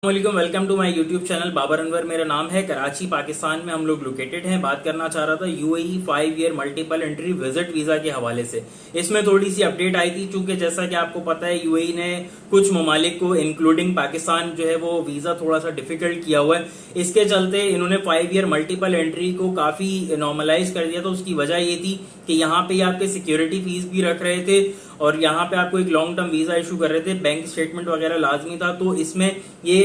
वालेकुम, welcome to my YouTube channel. Babar Anwar मेरा नाम है। कराची पाकिस्तान में हम लोग लोकेटेड हैं। बात करना चाह रहा था UAE 5 year multiple entry visit visa के हवाले से। इसमें थोड़ी सी अपडेट आई थी, चूंकि जैसा कि आपको पता है यूएई ने कुछ ममालिक को इंक्लूडिंग पाकिस्तान जो है वो वीजा थोड़ा सा डिफिकल्ट किया हुआ है। इसके चलते इन्होंने 5 ईयर मल्टीपल एंट्री को काफी नॉर्मलाइज कर दिया। तो उसकी वजह ये थी कि यहाँ पे आपके सिक्योरिटी फीस भी रख रहे थे और यहाँ पे आपको एक लॉन्ग टर्म वीजा इशू कर रहे थे, बैंक स्टेटमेंट वगैरह लाजमी था। तो इसमें ये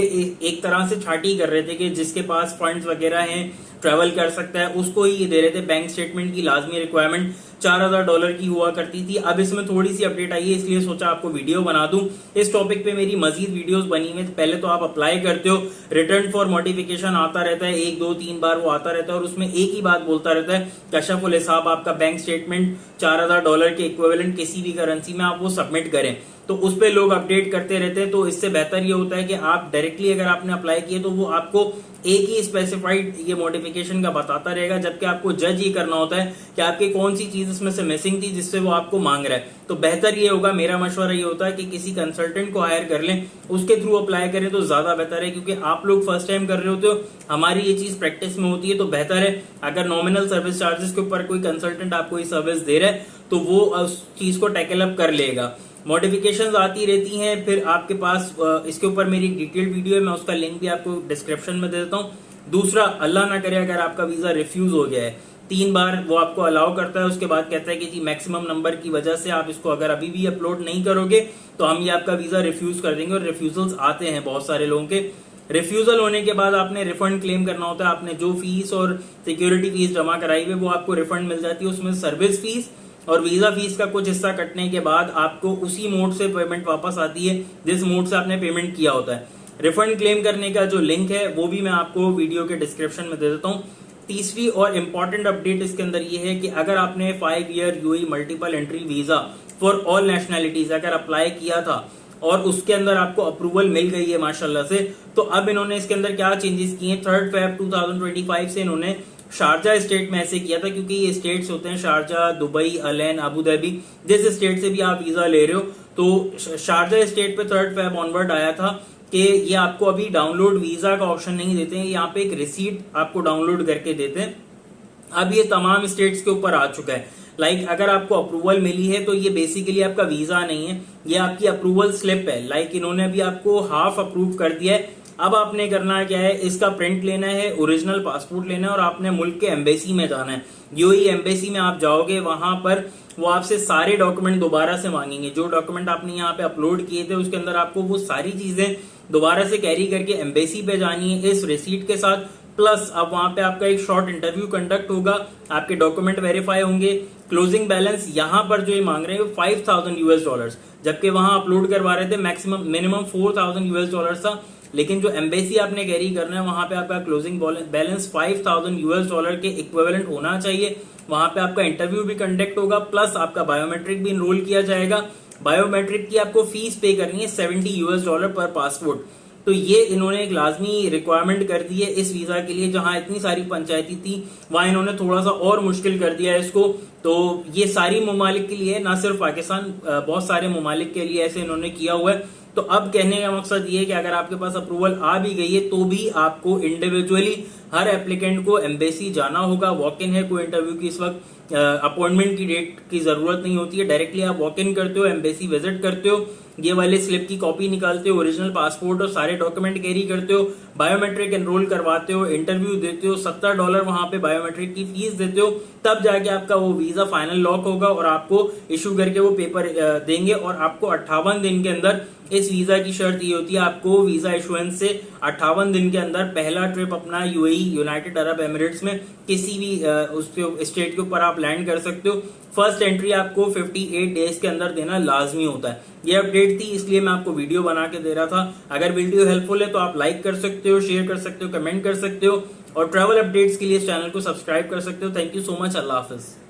एक तरह से छाटी कर रहे थे कि जिसके पास फंड्स वगैरह हैं, ट्रेवल कर सकता है, उसको ही ये दे रहे थे। बैंक स्टेटमेंट की लाजमी रिक्वायरमेंट $4000 की हुआ करती थी। अब इसमें थोड़ी सी अपडेट आई है, इसलिए सोचा आपको वीडियो बना दूं। इस टॉपिक पे मेरी मजीद वीडियोस बनी हुई। पहले तो आप अप्लाई करते हो, रिटर्न फॉर नोटिफिकेशन आता रहता है, 1 2 3 बार वो आता रहता है और उसमें एक ही बात बोलता रहता है, कशफुल हिसाब आपका बैंक स्टेटमेंट $4000 के इक्विवेलेंट किसी भी करेंसी में आप वो सबमिट करें। तो उस पे लोग अपडेट करते रहते हैं। तो इससे बेहतर ये होता है कि आप डायरेक्टली अगर आपने अप्लाई किया तो वो आपको एक ही स्पेसिफाइड ये नोटिफिकेशन का बताता रहेगा, जबकि आपको जज ये करना होता है कि आपकी कौन सी चीज इसमें से मिसिंग थी जिससे वो आपको मांग रहा है। तो बेहतर ये होगा, मेरा मशवरा ये होता है कि किसी कंसल्टेंट को हायर कर लें, उसके थ्रू अप्लाई करें तो ज्यादा बेहतर है, क्योंकि आप लोग फर्स्ट टाइम कर रहे होते हो, हमारी ये चीज प्रैक्टिस में होती है। तो बेहतर है अगर नॉमिनल सर्विस चार्जेस के ऊपर कोई कंसल्टेंट आपको ये सर्विस दे रहा है तो वो उस चीज को टैकल अप कर लेगा। मॉडिफिकेशंस आती रहती हैं, फिर आपके पास इसके ऊपर मेरी डिटेल्ड वीडियो है, मैं उसका लिंक भी आपको डिस्क्रिप्शन में दे देता हूँ। दूसरा, अल्लाह ना करे अगर आपका वीजा रिफ्यूज हो गया है, 3 बार वो आपको अलाउ करता है, उसके बाद कहता है कि जी मैक्सिमम नंबर की वजह से आप इसको अगर अभी भी अपलोड नहीं करोगे तो हम ये आपका वीजा रिफ्यूज कर देंगे। और रिफ्यूजल्स आते हैं बहुत सारे लोगों के। रिफ्यूजल होने के बाद आपने रिफंड क्लेम करना होता है। आपने जो फीस और सिक्योरिटी फीस जमा कराई हुई वो आपको रिफंड मिल जाती है। उसमें सर्विस फीस और वीजा फीस का कुछ हिस्सा कटने के बाद आपको उसी मोड से पेमेंट वापस आती है जिस मोड से आपने पेमेंट किया होता है। रिफंड क्लेम करने का जो लिंक है वो भी मैं आपको वीडियो के डिस्क्रिप्शन में दे देता हूँ। तीसरी और इम्पोर्टेंट अपडेट इसके अंदर ये है कि अगर आपने 5 year UAE multiple entry visa for all nationalities अगर अप्लाई किया था और उसके अंदर आपको अप्रूवल मिल गई है माशाल्लाह से, तो अब इन्होंने इसके अंदर क्या चेंजेस किए हैं। 3 Feb 2025 से इन्होंने शारजा स्टेट में ऐसे किया था, क्योंकि ये स्टेट्स होते हैं Sharjah, Dubai, Al Ain, Abu Dhabi, जिस स्टेट से भी आप वीजा ले रहे हो। तो शारजा स्टेट पे 3 Feb ऑनवर्ड आया था कि ये आपको अभी डाउनलोड वीजा का ऑप्शन नहीं देते हैं, यहाँ पे एक रिसीट आपको डाउनलोड करके देते हैं। अब ये तमाम स्टेट्स के ऊपर आ चुका है। अगर आपको अप्रूवल मिली है तो ये बेसिकली आपका वीजा नहीं है, ये आपकी अप्रूवल स्लिप है। इन्होंने भी आपको हाफ अप्रूव कर दिया है। अब आपने करना क्या है, इसका प्रिंट लेना है, ओरिजिनल पासपोर्ट लेना है और आपने मुल्क के एम्बेसी में जाना है। यूएई एम्बेसी में आप जाओगे, वहां पर वो आपसे सारे डॉक्यूमेंट दोबारा से मांगेंगे। जो डॉक्यूमेंट आपने यहाँ पे अपलोड किए थे उसके अंदर आपको वो सारी चीजें दोबारा से कैरी करके एम्बेसी पे जानी है इस रिसीट के साथ। प्लस अब वहां पे आपका एक शॉर्ट इंटरव्यू कंडक्ट होगा, आपके डॉक्यूमेंट वेरीफाई होंगे। क्लोजिंग बैलेंस यहाँ पर जो ये मांग रहे हैं $5000, जबकि वहां अपलोड करवा रहे थे मिनिमम $4000 था। लेकिन जो एम्बेसी आपने कैरी करना है वहां पे आपका क्लोजिंग बैलेंस $5000 के इक्विवेलेंट होना चाहिए। वहां पे आपका इंटरव्यू भी कंडक्ट होगा, प्लस आपका बायोमेट्रिक भी इनरोल किया जाएगा। बायोमेट्रिक की आपको फीस पे करनी है $70 पर पासपोर्ट। तो ये इन्होंने एक लाजमी रिक्वायरमेंट कर दी है इस वीजा के लिए। जहां इतनी सारी पंचायती थी वहां इन्होंने थोड़ा सा और मुश्किल कर दिया है इसको। तो ये सारी ममालिक के लिए, ना सिर्फ पाकिस्तान, बहुत सारे ममालिक के लिए ऐसे इन्होंने किया हुआ है। तो अब कहने का मकसद ये है कि अगर आपके पास अप्रूवल आ भी गई है तो भी आपको इंडिविजुअली हर एप्लीकेंट को एम्बेसी जाना होगा। वॉक इन है, कोई इंटरव्यू की इस वक्त अपॉइंटमेंट की डेट की जरूरत नहीं होती है। डायरेक्टली आप वॉक इन करते हो, एम्बेसी विजिट करते हो, ये वाले स्लिप की कॉपी निकालते हो, ओरिजिनल पासपोर्ट और सारे डॉक्यूमेंट कैरी करते हो, बायोमेट्रिक एनरोल करवाते हो, इंटरव्यू देते हो, $70 वहां पे बायोमेट्रिक की फीस देते हो, तब जाके आपका वो वीजा फाइनल लॉक होगा और आपको इशू करके वो पेपर देंगे। और आपको 58 दिन के अंदर, इस वीजा की शर्त ये होती है, आपको वीजा इशुएंस से 58 दिन के अंदर पहला ट्रिप अपना यूएई यूनाइटेड अरब एमिरेट्स में किसी भी उसके स्टेट के ऊपर आप लैंड कर सकते हो। फर्स्ट एंट्री आपको 58 डेज के अंदर देना लाजमी होता है। ये अपडेट थी, इसलिए मैं आपको वीडियो बना के दे रहा था। अगर वीडियो हेल्पफुल है तो आप लाइक कर सकते हो, शेयर कर सकते हो, कमेंट कर सकते हो और ट्रैवल अपडेट्स के लिए इस चैनल को सब्सक्राइब कर सकते हो। Thank you so much. Allah Hafiz.